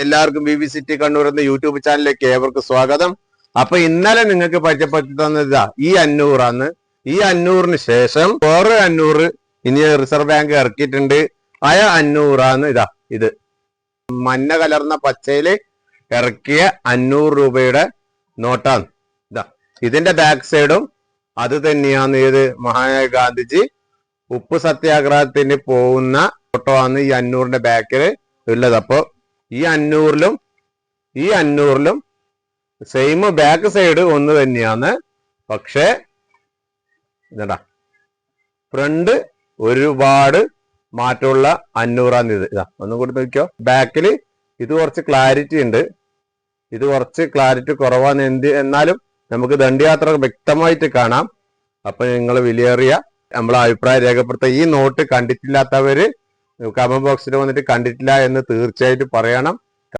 എല്ലാവർക്കും BBC കണ്ണൂർ എന്ന YouTube ചാനലിലേക്ക് ഏവർക്കും സ്വാഗതം. അപ്പൊ ഇന്നലെ നിങ്ങൾക്ക് പരിചയപ്പെടുത്തി തന്നതാ ഈ 500 ഈ 500 ശേഷം വേറെ 500 ഇനി റിസർവ് ബാങ്ക് ഇറക്കിയിട്ടുണ്ട്. ആ 500 ഇതാ ഇത് മഞ്ഞ കലർന്ന പച്ചയില് ഇറക്കിയ 500 രൂപയുടെ നോട്ടാണ്. ഇതാ ഇതിന്റെ ബാക്ക് സൈഡും അത് തന്നെയാണ് ഏത് മഹാനായ ഗാന്ധിജി ഉപ്പ് സത്യാഗ്രഹത്തിന് പോകുന്ന ഫോട്ടോ ആണ് ഈ 500 ബാക്കില് ഉള്ളത്. അപ്പൊ ഈ 500 സെയിം ബാക്ക് സൈഡ് ഒന്ന് തന്നെയാണ്. പക്ഷേ ഇതാ ഫ്രണ്ട് ഒരുപാട് മാറ്റമുള്ള 500 ഇത്. ഇതാ ഒന്നും കൂടി നോക്കിയോ. ബാക്കില് ഇത് കുറച്ച് ക്ലാരിറ്റി ഉണ്ട്, ഇത് കുറച്ച് ക്ലാരിറ്റി കുറവാണ്. എന്നാലും നമുക്ക് ദണ്ഡിയാത്ര വ്യക്തമായിട്ട് കാണാം. അപ്പൊ നിങ്ങൾ വിലയേറിയ നമ്മളെ അഭിപ്രായം രേഖപ്പെടുത്തുക. ഈ നോട്ട് കണ്ടിട്ടില്ലാത്തവര് കമന്റ് ബോക്സിൽ വന്നിട്ട് കണ്ടിട്ടില്ല എന്ന് തീർച്ചയായിട്ടും പറയണം.